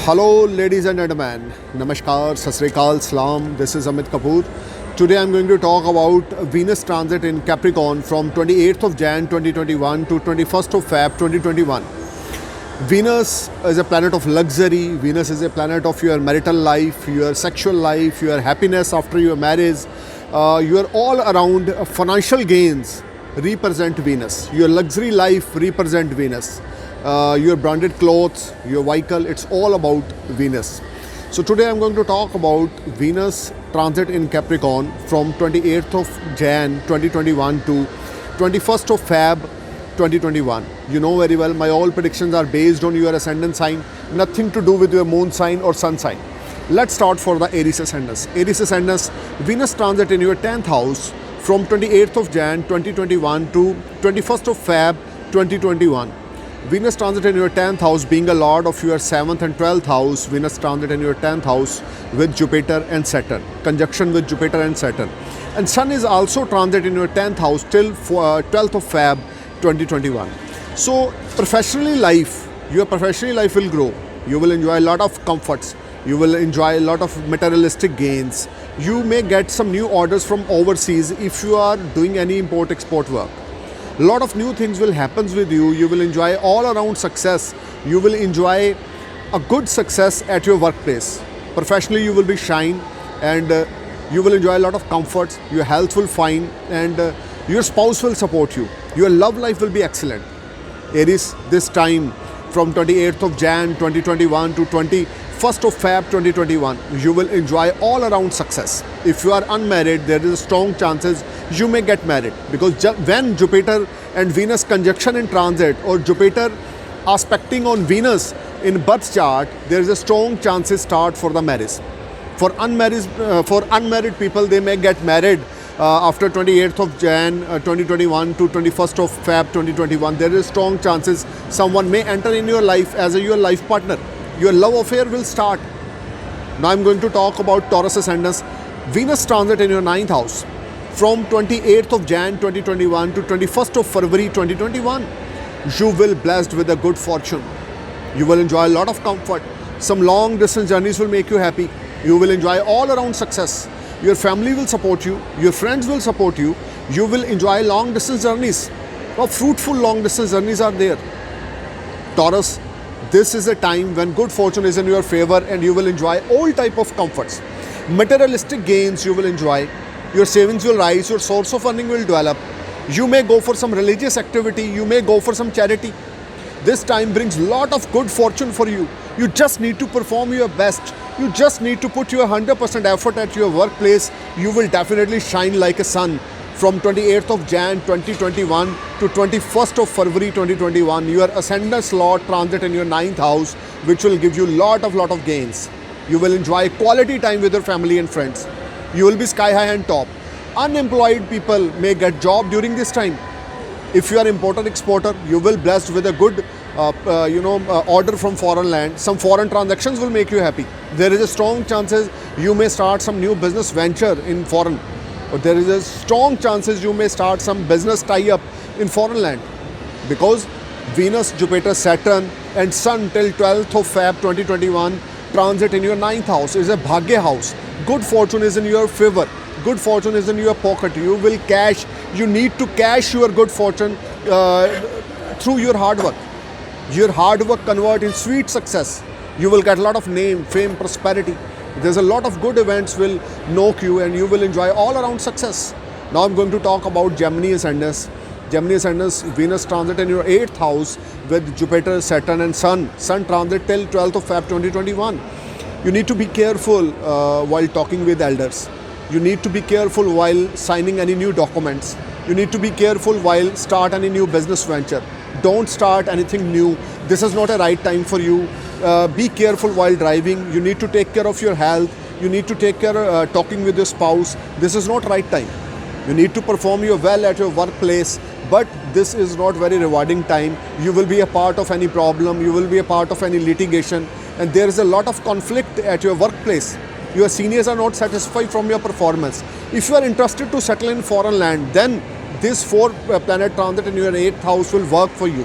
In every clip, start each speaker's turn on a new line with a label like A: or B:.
A: Hello, ladies and gentlemen. Namaskar, Sat Sri Akal, Salam. This is Amit Kapoor. Today I'm going to talk about Venus transit in Capricorn from 28th of Jan 2021 to 21st of Feb 2021. Venus is a planet of luxury. Venus is a planet of your marital life, your sexual life, your happiness after your marriage. Your all around financial gains represent Venus. Your luxury life represent Venus. Your branded clothes, your vehicle, it's all about Venus. So today I'm going to talk about Venus transit in Capricorn from 28th of Jan 2021 to 21st of Feb 2021. You know very well, my all predictions are based on your ascendant sign, nothing to do with your moon sign or sun sign. Let's start for the Aries ascendants. Aries ascendants, Venus transit in your 10th house from 28th of Jan 2021 to 21st of Feb 2021. Venus transit in your 10th house being a lord of your 7th and 12th house. Venus transit in your 10th house with Jupiter and Saturn, conjunction with Jupiter and Saturn. And Sun is also transit in your 10th house till 12th of Feb 2021. So professionally life, your professional life will grow. You will enjoy a lot of comforts. You will enjoy a lot of materialistic gains. You may get some new orders from overseas if you are doing any import-export work. A lot of new things will happen with you. You will enjoy all around success. You will enjoy a good success at your workplace. Professionally, you will be shine and you will enjoy a lot of comforts. Your health will fine and your spouse will support you. Your love life will be excellent. Aries, this time from 28th of Jan 2021 to 21st of Feb 2021, you will enjoy all around success. If you are unmarried, there is a strong chances you may get married, because when Jupiter and Venus conjunction in transit or Jupiter aspecting on Venus in birth chart, there is a strong chances start for the marriage. For unmarried people, they may get married after 28th of Jan 2021 to 21st of Feb 2021. There is strong chances someone may enter in your life as your life partner. Your love affair will start. Now I'm going to talk about Taurus ascendants. Venus transit in your 9th house from 28th of Jan 2021 to 21st of February 2021. You will be blessed with a good fortune. You will enjoy a lot of comfort. Some long distance journeys will make you happy. You will enjoy all around success. Your family will support you. Your friends will support you. You will enjoy long distance journeys. Now, fruitful long distance journeys are there. Taurus, this is a time when good fortune is in your favor and you will enjoy all type of comforts. Materialistic gains you will enjoy. Your savings will rise. Your source of earning will develop. You may go for some religious activity. You may go for some charity. This time brings lot of good fortune for you. You just need to perform your best. You just need to put your 100% effort at your workplace. You will definitely shine like a sun. From 28th of Jan 2021 to 21st of February 2021, your ascendant Lord transit in your 9th house, which will give you lot of gains. You will enjoy quality time with your family and friends. You will be sky high and top. Unemployed people may get job during this time. If you are importer exporter, you will be blessed with a good order from foreign land. Some foreign transactions will make you happy. There is a strong chances you may start some new business venture in foreign. Or there is a strong chances you may start some business tie-up in foreign land, because Venus, Jupiter, Saturn and Sun till 12th of Feb 2021 transit in your 9th house is a Bhagya house. Good fortune is in your favor. Good fortune is in your pocket. You will cash. You need to cash your good fortune through your hard work. Your hard work convert in sweet success. You will get a lot of name, fame, prosperity. There's a lot of good events will knock you and you will enjoy all around success. Now I'm going to talk about Gemini ascendants. Gemini ascendants, Venus transit in your 8th house with Jupiter, Saturn and Sun. Sun transit till 12th of Feb 2021. You need to be careful while talking with elders. You need to be careful while signing any new documents. You need to be careful while start any new business venture. Don't start anything new. This is not a right time for you. Be careful while driving. You need to take care of your health. You need to take care talking with your spouse. This is not right time. You need to perform your well at your workplace, but this is not very rewarding time. You will be a part of any problem. You will be a part of any litigation, and there is a lot of conflict at your workplace. Your seniors are not satisfied from your performance. If you are interested to settle in foreign land, then this 4 planet transit in your 8th house will work for you.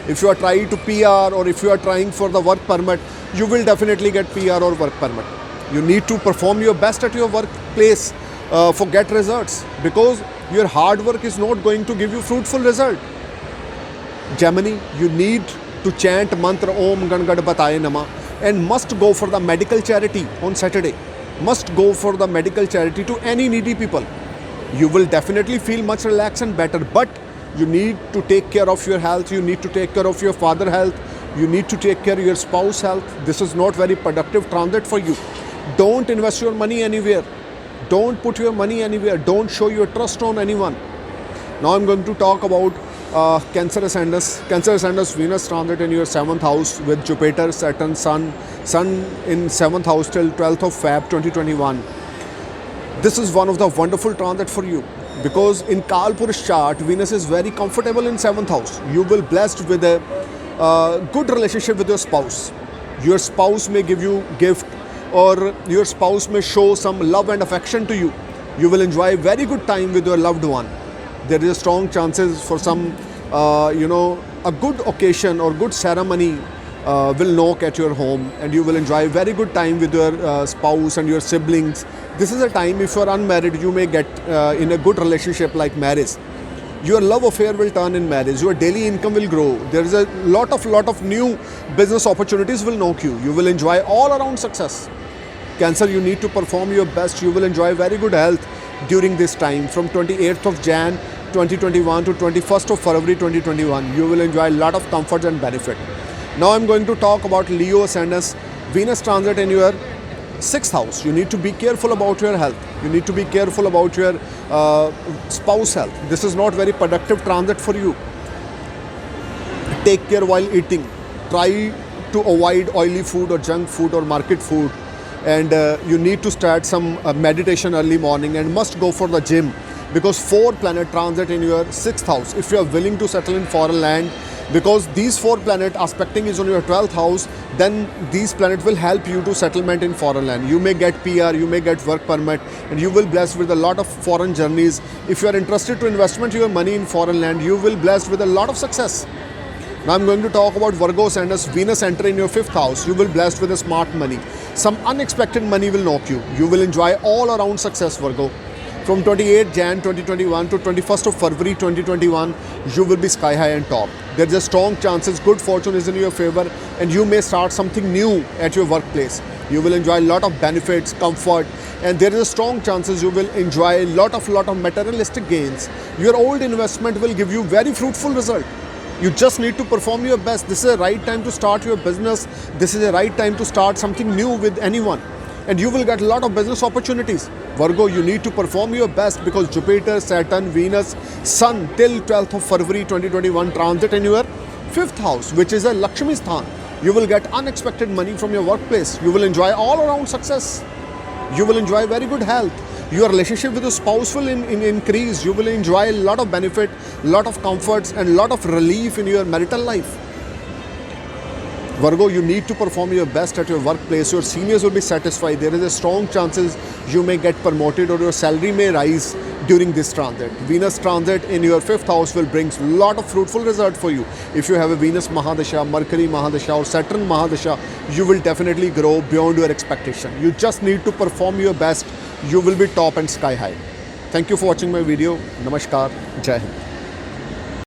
A: If you are trying to PR or if you are trying for the work permit, you will definitely get PR or work permit. You need to perform your best at your workplace for get results, because your hard work is not going to give you fruitful result. Gemini, you need to chant mantra Om Gangad Bataye Nama and must go for the medical charity on Saturday. Must go for the medical charity to any needy people. You will definitely feel much relaxed and better, but you need to take care of your health. You need to take care of your father health. You need to take care of your spouse health. This is not very productive transit for you. Don't invest your money anywhere. Don't put your money anywhere. Don't show your trust on anyone. Now I'm going to talk about Cancer Ascendant. Cancer Ascendant, Venus transit in your 7th house with Jupiter, Saturn, Sun in 7th house till 12th of Feb 2021. This is one of the wonderful transit for you, because in Kalpurish chart, Venus is very comfortable in 7th house. You will blessed with a good relationship with your spouse. Your spouse may give you gift, or your spouse may show some love and affection to you. You will enjoy very good time with your loved one. There is a strong chances for some, a good occasion or good ceremony will knock at your home, and you will enjoy very good time with your spouse and your siblings. This is a time, if you are unmarried, you may get in a good relationship like marriage. Your love affair will turn in marriage. Your daily income will grow. There is a lot of new business opportunities will knock you. You will enjoy all around success. Cancer, you need to perform your best. You will enjoy very good health during this time from 28th of Jan 2021 to 21st of February 2021. You will enjoy a lot of comfort and benefit. Now I'm going to talk about Leo Ascendant. Venus transit in your 6th house. You need to be careful about your health. You need to be careful about your spouse health. This is not very productive transit for you. Take care while eating. Try to avoid oily food or junk food or market food. And you need to start some meditation early morning, and must go for the gym, because 4 planet transit in your 6th house. If you are willing to settle in foreign land, because these 4 planet aspecting is on your 12th house, then these planets will help you to settlement in foreign land. You may get PR, you may get work permit, and you will blessed with a lot of foreign journeys. If you are interested to investment your money in foreign land, you will blessed with a lot of success. Now I'm going to talk about Virgo Ascendant. Venus enter in your 5th house. You will blessed with a smart money. Some unexpected money will knock you. You will enjoy all around success, Virgo. From 28 Jan 2021 to 21st of February 2021, you will be sky high and top. There is a strong chances good fortune is in your favor, and you may start something new at your workplace. You will enjoy a lot of benefits, comfort, and there is a strong chances you will enjoy a lot of materialistic gains. Your old investment will give you very fruitful result. You just need to perform your best. This is the right time to start your business. This is the right time to start something new with anyone. And you will get a lot of business opportunities. Virgo, you need to perform your best, because Jupiter, Saturn, Venus, Sun till 12th of February 2021 transit in your 5th house, which is a Lakshmi Sthan. You will get unexpected money from your workplace. You will enjoy all around success. You will enjoy very good health. Your relationship with your spouse will increase. You will enjoy a lot of benefit, lot of comforts, and lot of relief in your marital life. Virgo, you need to perform your best at your workplace. Your seniors will be satisfied. There is a strong chances you may get promoted, or your salary may rise during this transit. Venus transit in your 5th house will bring a lot of fruitful result for you. If you have a Venus Mahadasha, Mercury Mahadasha, or Saturn Mahadasha, you will definitely grow beyond your expectation. You just need to perform your best. You will be top and sky high. Thank you for watching my video. Namaskar. Jai Hind.